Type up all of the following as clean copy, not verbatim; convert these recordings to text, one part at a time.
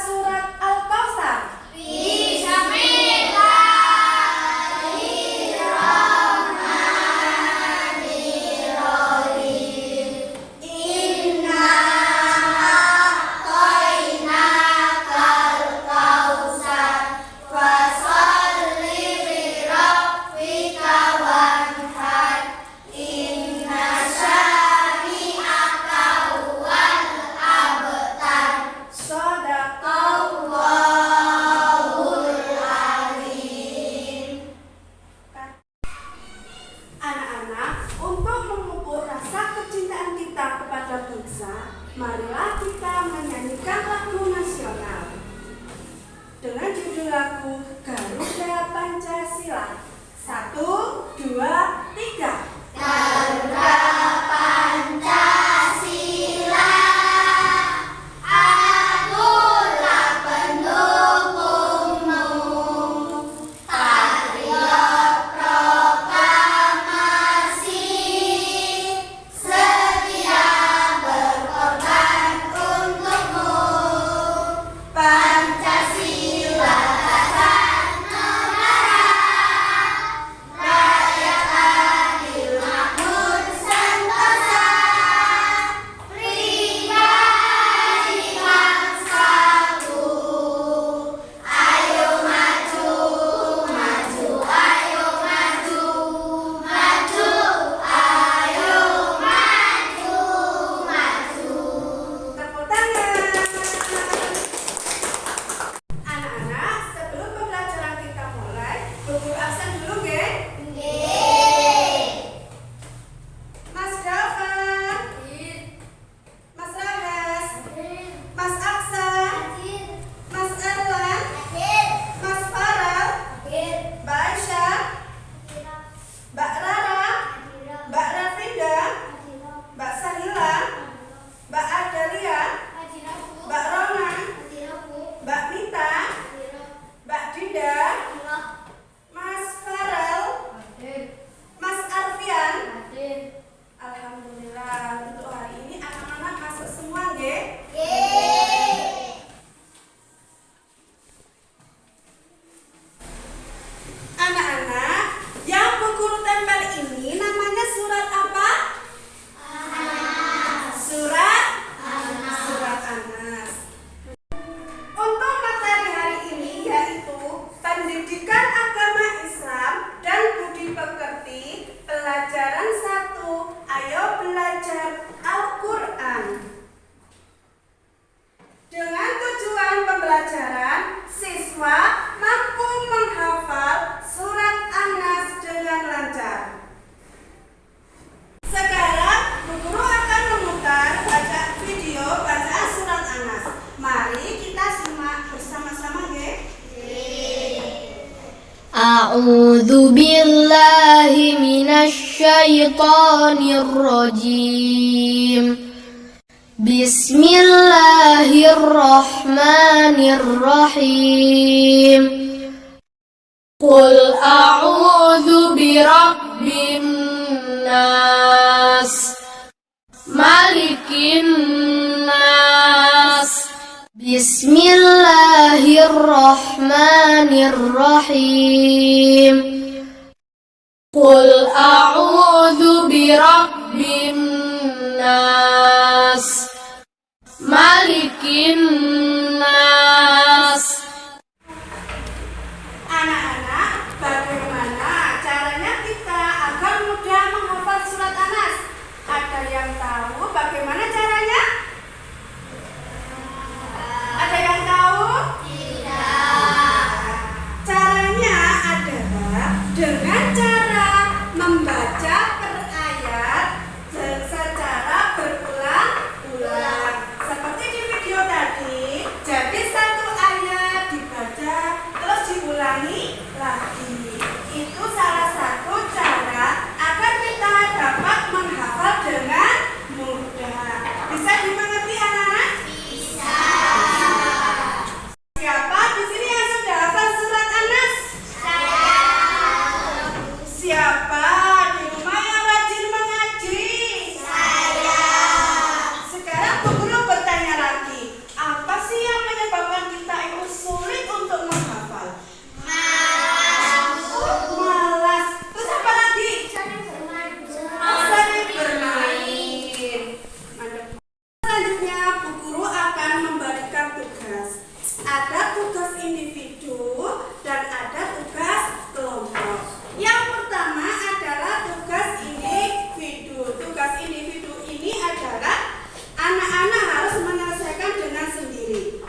surat Al-Kautsar. Anak-anak, untuk memupuk rasa kecintaan kita kepada bangsa, marilah kita menyanyikan lagu nasional dengan judul lagu Garuda Pancasila. 1, 2, 3. Garuda Pancasila, akulah pendukungmu, patriot proklamasi, setia berkorban untukmu. Pancasila dasar negara, rakyat adil makmur sentosa, pribadi bangsaku. Ayo maju, maju, ayo maju, maju, ayo maju, maju. Tepuk tangan. Anak-anak, sebelum pembelajaran kita mulai, berguru absen dulu, geng. Mas Dava, Mas Rahes, Mas Aksa, Mas Erlan, Mas Farel, Mbak Aisyah, Mbak Rara, Mbak Rafinda, Mbak Sahila, Mbak Adalia, Mbak Roman, Mbak Mita, Mbak Dinda, Mas Farel, Mas Arfian. Alhamdulillah, untuk hari ini anak-anak masuk semua, nggih? Anak-anak, yang Bu Guru tempel ini namanya surat apa? Surat Anas. Untuk materi hari ini yaitu pendidikan agama Islam dan budi pekerti, pelajaran 1. Ayo belajar Al-Quran. Dengan tujuan pembelajaran, siswa mampu menghafal surat Anas dengan lancar. Sekarang Bu Guru akan memutar video bacaan surat Anas. Mari kita simak bersama-sama, nggih. A'udzu billahi minasy syaithanir rajim. Bismillahirrahmanirrahim. Qul a'udzu birabbin nas, malikin nas. Bismillahirrahmanirrahim. Qul a'udzu birabbin nas, malikin nas. Anak-anak, bagaimana caranya kita agar mudah menghafal surat Anas? Ada yang tahu bagaimana caranya? Ada yang tahu? Caranya adalah dengan cara membaca per ayat secara berulang-ulang. Seperti di video tadi, jadi 1 tugas individu dan ada tugas kelompok. Yang pertama adalah tugas individu. Tugas individu ini adalah anak-anak harus menyelesaikan dengan sendiri.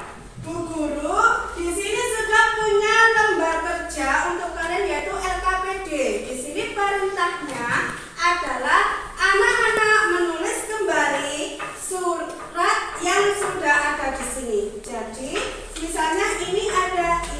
Bu guru di sini sudah punya lembar kerja untuk kalian yaitu LKPD. Di sini perintahnya adalah anak-anak menulis kembali surat yang sudah ada di sini. Jadi misalnya ini ada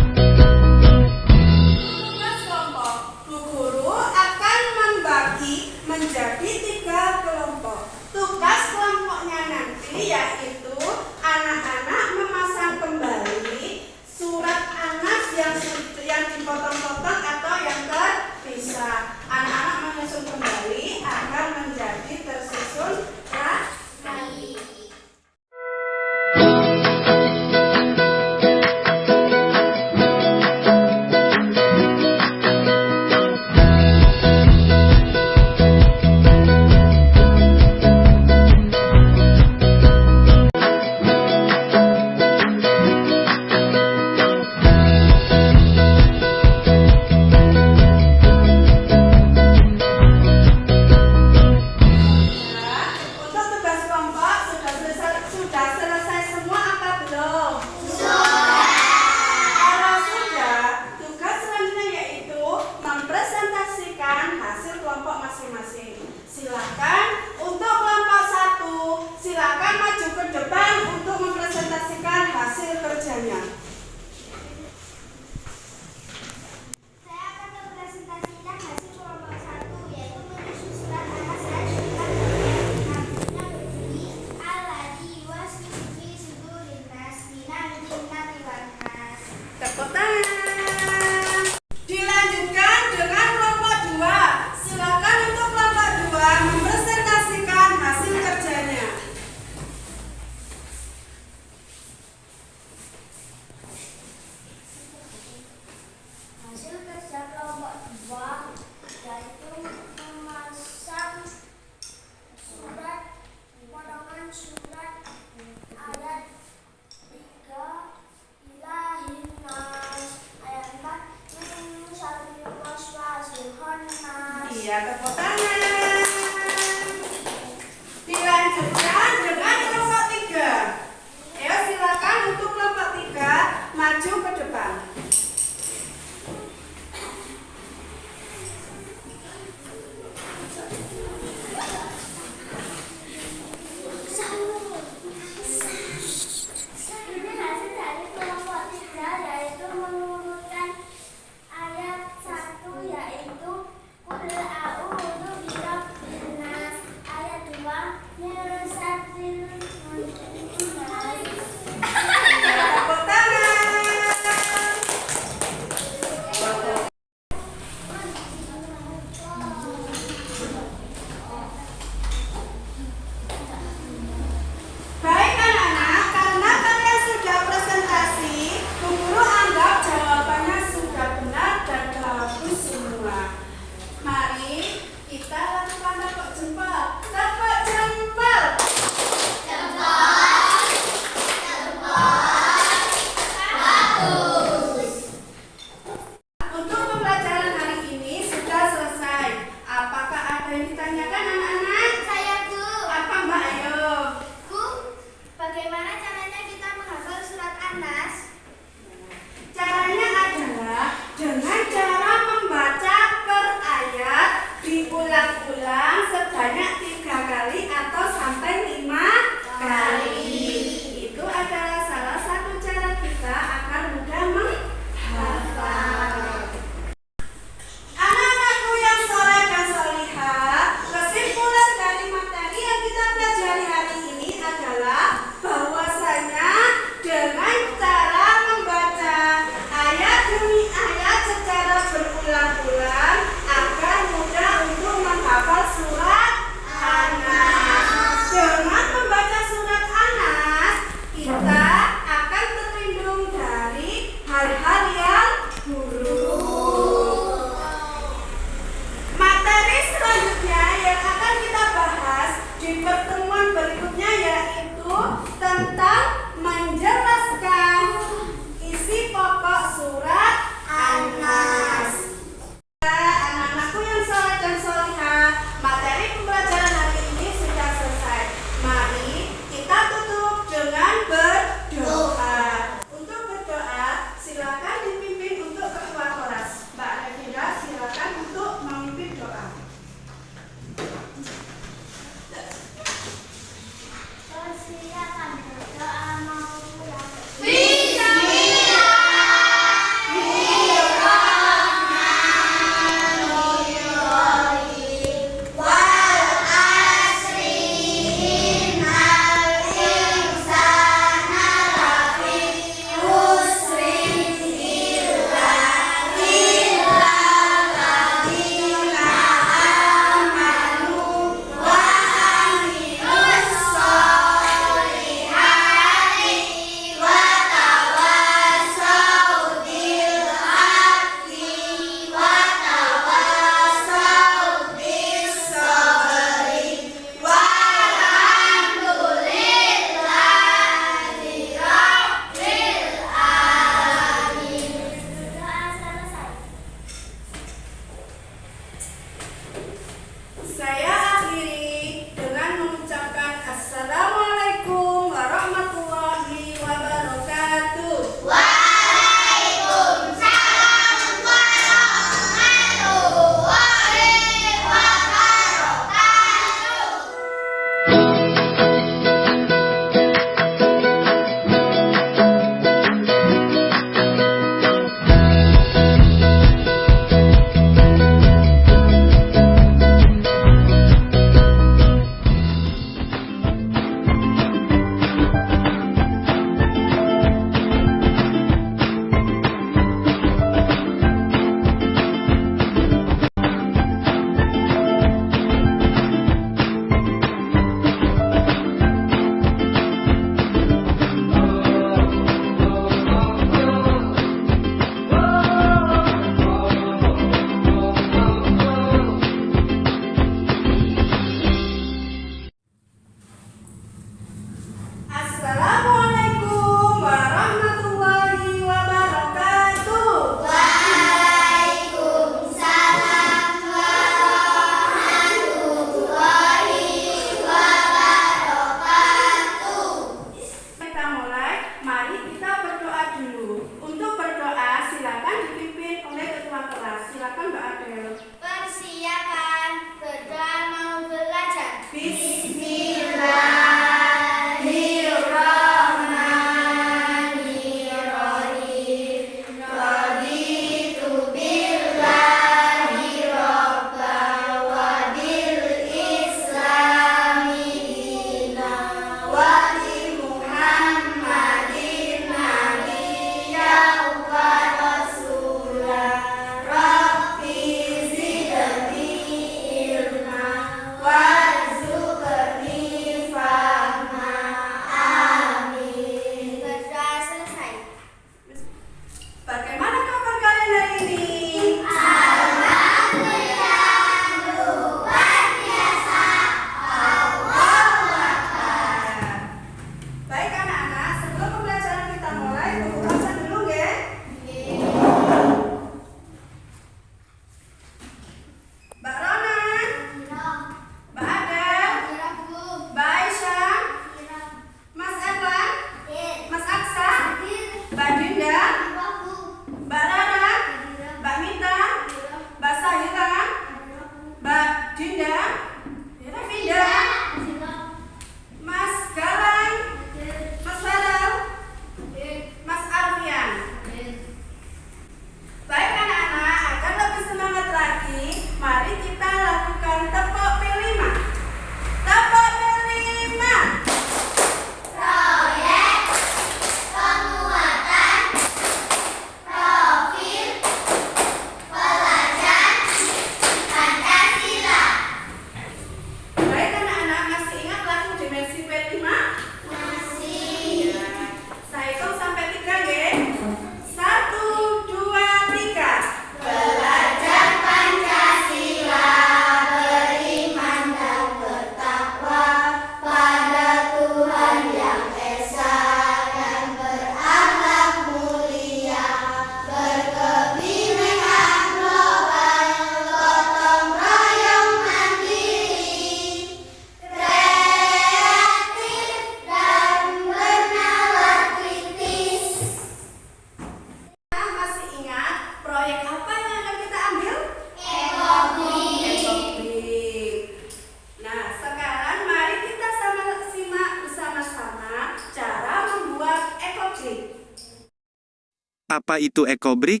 Apa itu ekobrik?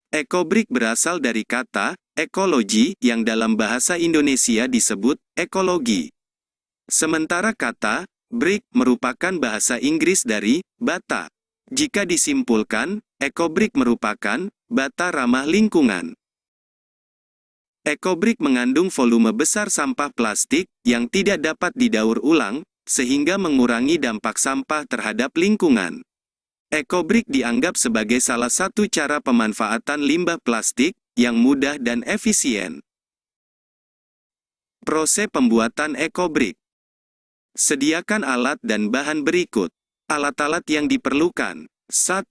Ekobrik berasal dari kata ekologi yang dalam bahasa Indonesia disebut ekologi. Sementara kata brick merupakan bahasa Inggris dari bata. Jika disimpulkan, ekobrik merupakan bata ramah lingkungan. Ekobrik mengandung volume besar sampah plastik yang tidak dapat didaur ulang, sehingga mengurangi dampak sampah terhadap lingkungan. Ekobrik dianggap sebagai salah satu cara pemanfaatan limbah plastik yang mudah dan efisien. Proses pembuatan ekobrik. Sediakan alat dan bahan berikut. Alat-alat yang diperlukan. 1.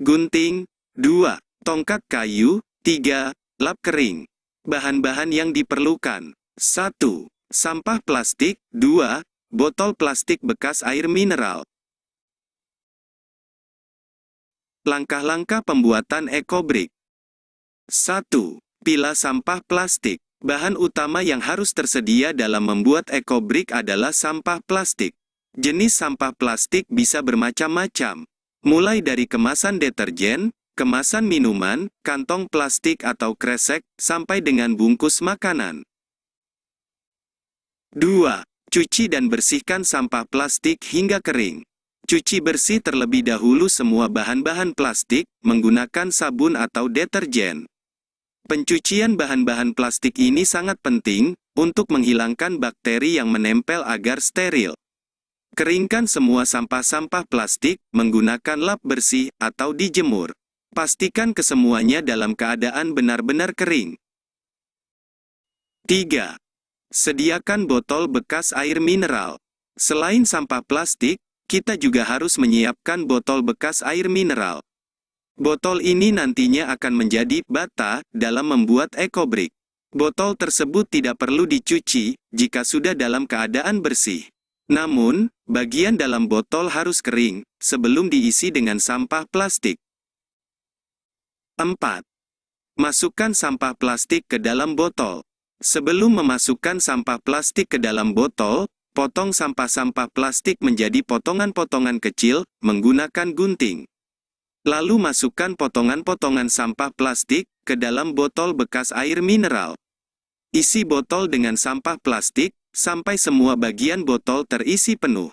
Gunting. 2. Tongkat kayu. 3. Lap kering. Bahan-bahan yang diperlukan. 1. Sampah plastik. 2. Botol plastik bekas air mineral. Langkah-langkah pembuatan ekobrik. 1. Pilah sampah plastik. Bahan utama yang harus tersedia dalam membuat ekobrik adalah sampah plastik. Jenis sampah plastik bisa bermacam-macam, mulai dari kemasan deterjen, kemasan minuman, kantong plastik atau kresek, sampai dengan bungkus makanan. 2. Cuci dan bersihkan sampah plastik hingga kering. Cuci bersih terlebih dahulu semua bahan-bahan plastik, menggunakan sabun atau deterjen. Pencucian bahan-bahan plastik ini sangat penting, untuk menghilangkan bakteri yang menempel agar steril. Keringkan semua sampah-sampah plastik, menggunakan lap bersih, atau dijemur. Pastikan kesemuanya dalam keadaan benar-benar kering. 3. Sediakan botol bekas air mineral. Selain sampah plastik, kita juga harus menyiapkan botol bekas air mineral. Botol ini nantinya akan menjadi bata dalam membuat ekobrik. Botol tersebut tidak perlu dicuci jika sudah dalam keadaan bersih. Namun, bagian dalam botol harus kering sebelum diisi dengan sampah plastik. 4. Masukkan sampah plastik ke dalam botol. Sebelum memasukkan sampah plastik ke dalam botol, potong sampah-sampah plastik menjadi potongan-potongan kecil menggunakan gunting. Lalu masukkan potongan-potongan sampah plastik ke dalam botol bekas air mineral. Isi botol dengan sampah plastik sampai semua bagian botol terisi penuh.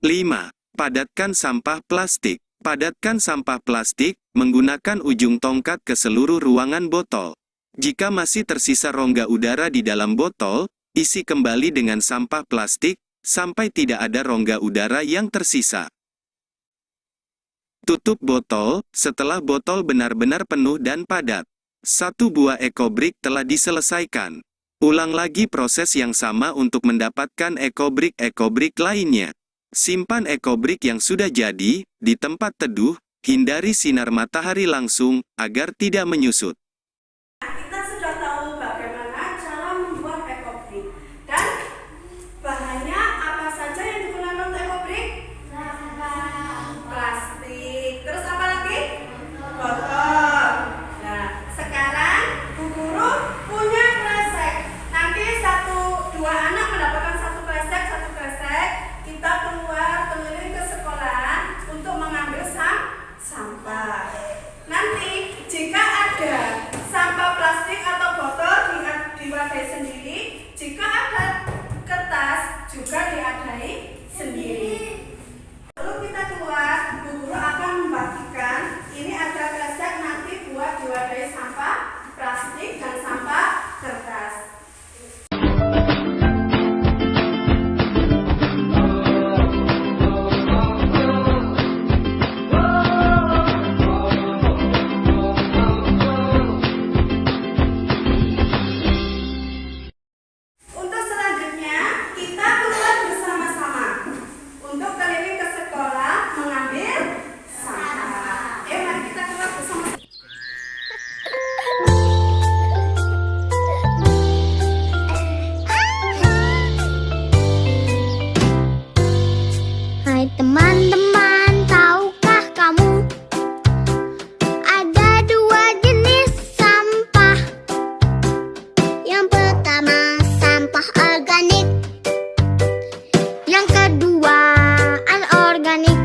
5. Padatkan sampah plastik. Padatkan sampah plastik menggunakan ujung tongkat ke seluruh ruangan botol. Jika masih tersisa rongga udara di dalam botol, isi kembali dengan sampah plastik sampai tidak ada rongga udara yang tersisa. Tutup botol setelah botol benar-benar penuh dan padat. 1 buah ekobrik telah diselesaikan. Ulang lagi proses yang sama untuk mendapatkan ekobrik-ekobrik lainnya. Simpan ekobrik yang sudah jadi di tempat teduh, hindari sinar matahari langsung agar tidak menyusut. Kita sudah tahu bagaimana cara membuat ekobrik dan bahannya apa saja yang digunakan untuk ekobrik? Plastik. Terus apa lagi? Botol. Nah, sekarang Bu Guru punya kresek. Nanti 1-2 anak mendapatkan satu kresek. Kita keluar keliling ke sekolah untuk mengambil sampah. Nanti jika ada sampah plastik atau botol diwadahi sendiri, jika ada kertas juga diwadahi sendiri. Lalu kita keluar, Bu Guru akan membagikan, ini ada kresek nanti buat diwadahi sampah plastik dan sampah kertas. Untuk selanjutnya, kita keluar bersama-sama untuk keliling ke sekolah mengambil sampah. Mari kita keluar bersama. Hai teman-teman, tahukah kamu ada 2 jenis sampah? Yang pertama sampah organik, yang kedua anorganik.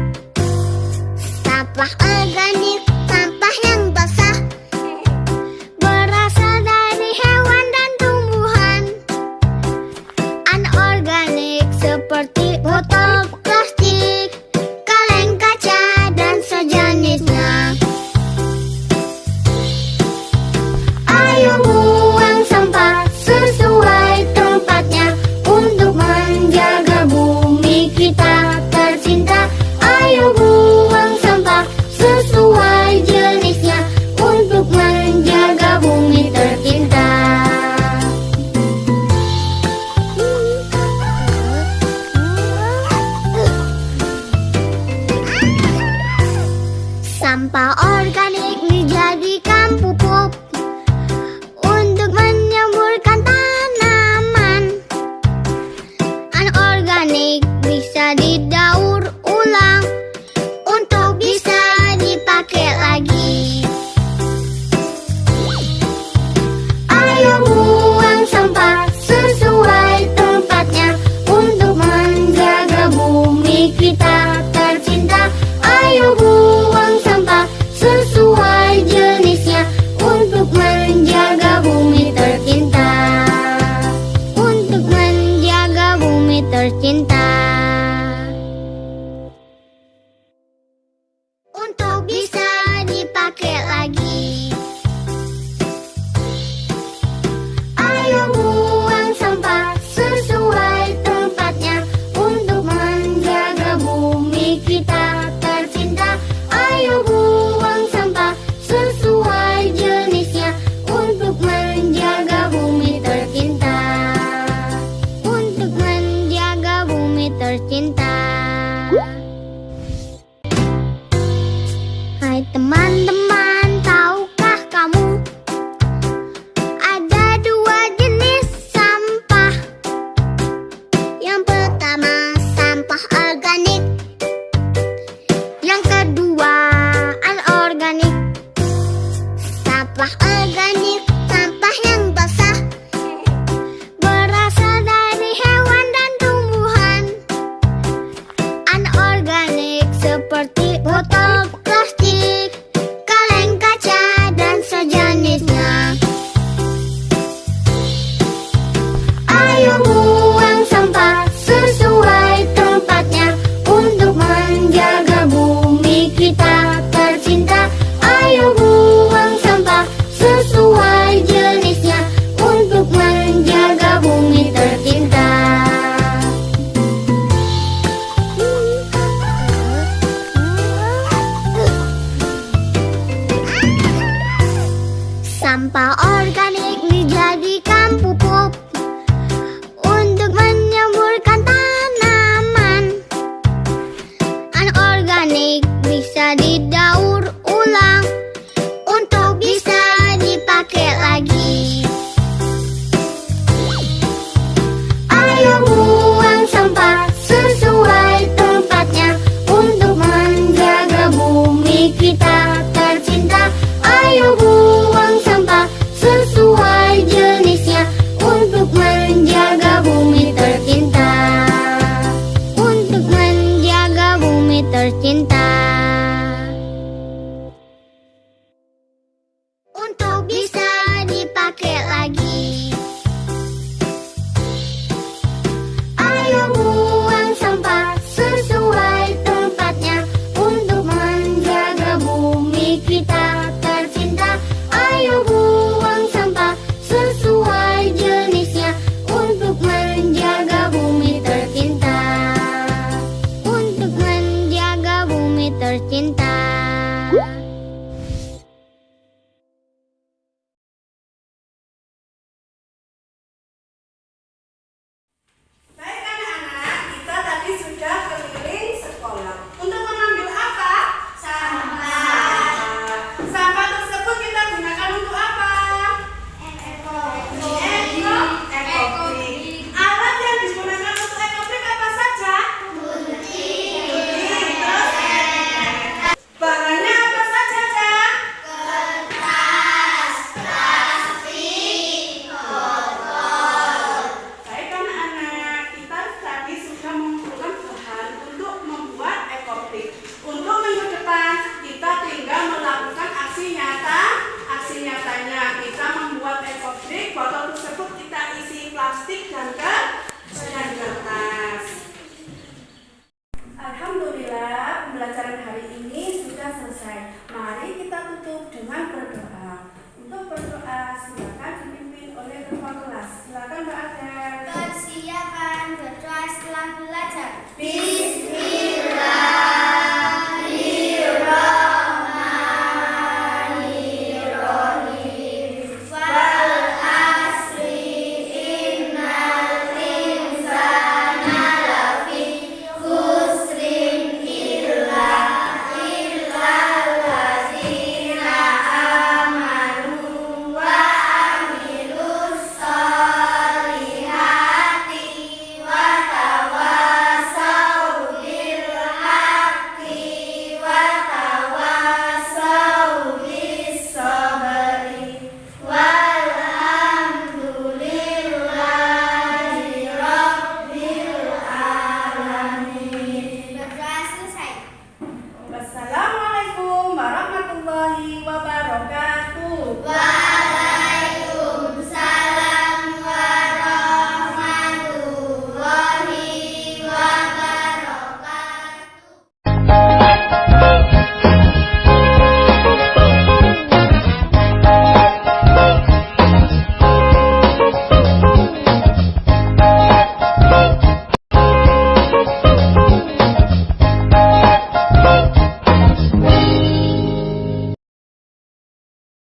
berdoa setelah belajar. Bismillah.